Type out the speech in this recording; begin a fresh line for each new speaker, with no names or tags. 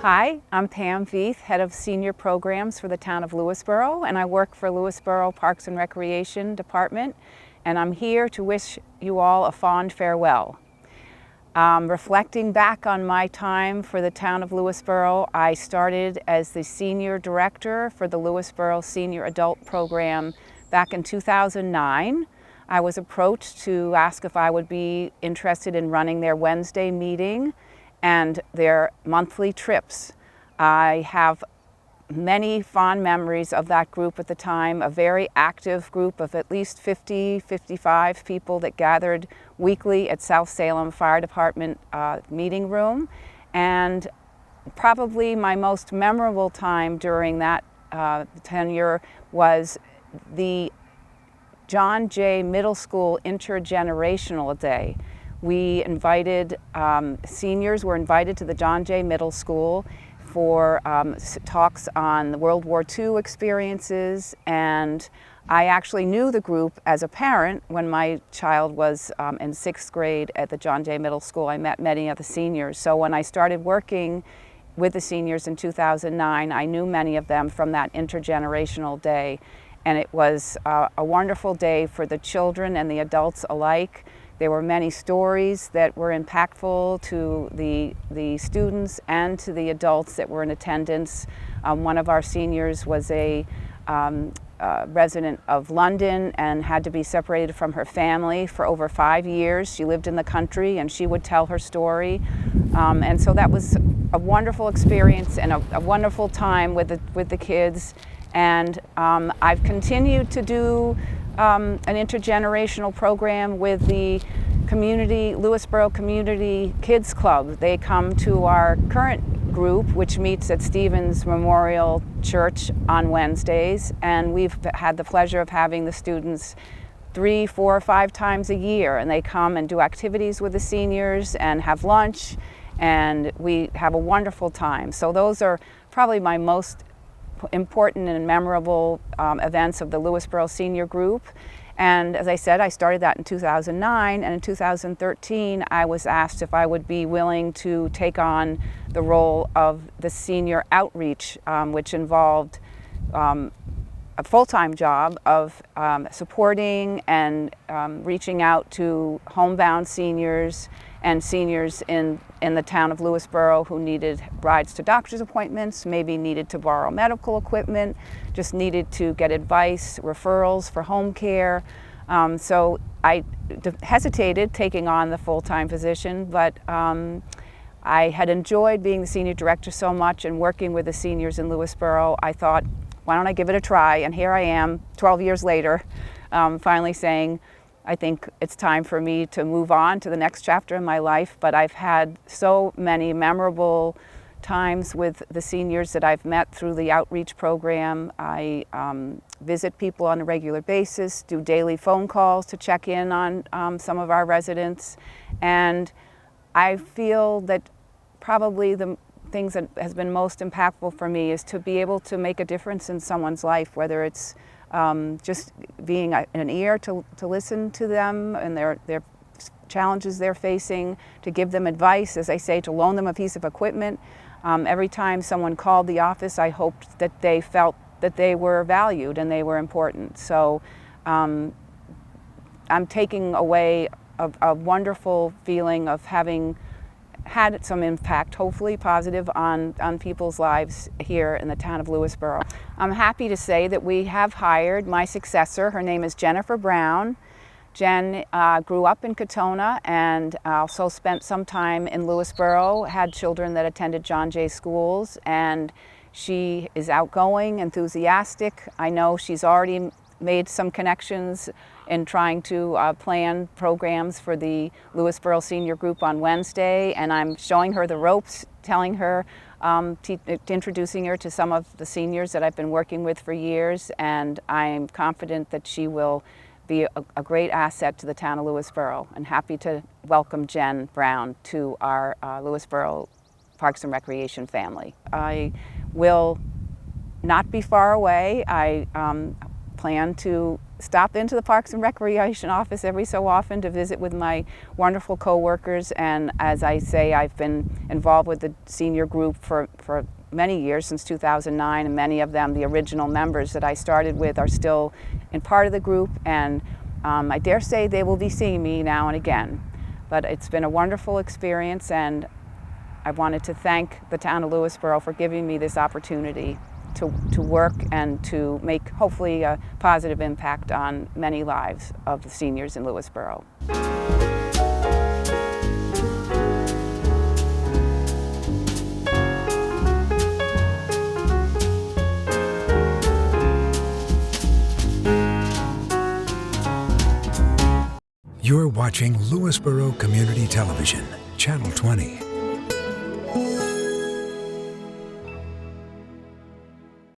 Hi, I'm Pam Veith, Head of Senior Programs for the Town of Lewisboro, and I work for Lewisboro Parks and Recreation Department, and I'm here to wish you all a fond farewell. Reflecting back on my time for the Town of Lewisboro, I started as the Senior Director for the Lewisboro Senior Adult Program back in 2009. I was approached to ask if I would be interested in running their Wednesday meeting and their monthly trips. I have many fond memories of that group at the time, a very active group of at least 50, 55 people that gathered weekly at South Salem Fire Department meeting room. And probably my most memorable time during that tenure was the John Jay Middle School Intergenerational Day. We invited, seniors were invited to the John Jay Middle School for talks on the World War II experiences, and I actually knew the group as a parent when my child was in 6th grade at the John Jay Middle School. I met many of the seniors, so when I started working with the seniors in 2009, I knew many of them from that intergenerational day, and it was a wonderful day for the children and the adults alike. There were many stories that were impactful to the students and to the adults that were in attendance. One of our seniors was a resident of London and had to be separated from her family for over 5 years. She lived in the country and she would tell her story. And so that was a wonderful experience and a wonderful time with the kids. And I've continued to do an intergenerational program with the Lewisboro Community Kids Club. They come to our current group, which meets at Stevens Memorial Church on Wednesdays, and we've had the pleasure of having the students 3, 4, or 5 times a year, and they come and do activities with the seniors and have lunch, and we have a wonderful time. So those are probably my most important and memorable events of the Lewisboro Senior Group. And as I said, I started that in 2009, and in 2013 I was asked if I would be willing to take on the role of the senior outreach, which involved a full-time job of supporting and reaching out to homebound seniors and seniors in the town of Lewisboro who needed rides to doctor's appointments, maybe needed to borrow medical equipment, just needed to get advice, referrals for home care. So I hesitated taking on the full-time position, but I had enjoyed being the senior director so much and working with the seniors in Lewisboro. I thought, why don't I give it a try? And here I am, 12 years later, finally saying, I think it's time for me to move on to the next chapter in my life, but I've had so many memorable times with the seniors that I've met through the outreach program. I visit people on a regular basis, do daily phone calls to check in on some of our residents, and I feel that probably the things that has been most impactful for me is to be able to make a difference in someone's life, whether it's just being an ear to listen to them and their challenges they're facing, to give them advice, as I say, to loan them a piece of equipment. Every time someone called the office, I hoped that they felt that they were valued and they were important. So I'm taking away a wonderful feeling of having had some impact, hopefully positive, on people's lives here in the town of Lewisboro. I'm happy to say that we have hired my successor. Her name is Jennifer Brown. Jen grew up in Katona and also spent some time in Lewisboro, had children that attended John Jay schools, and she is outgoing, enthusiastic. I know she's already made some connections in trying to plan programs for the Lewisboro Senior Group on Wednesday, and I'm showing her the ropes, telling her, introducing her to some of the seniors that I've been working with for years, and I'm confident that she will be a great asset to the town of Lewisboro, and happy to welcome Jen Brown to our Lewisboro Parks and Recreation family. I will not be far away. I plan to stop into the Parks and Recreation office every so often to visit with my wonderful co-workers. And as I say, I've been involved with the senior group for many years, since 2009, and many of them, the original members that I started with, are still in part of the group, and I dare say they will be seeing me now and again. But it's been a wonderful experience, and I wanted to thank the Town of Lewisboro for giving me this opportunity to work and to make, hopefully, a positive impact on many lives of the seniors in Lewisboro.
You're watching Lewisboro Community Television, Channel 20.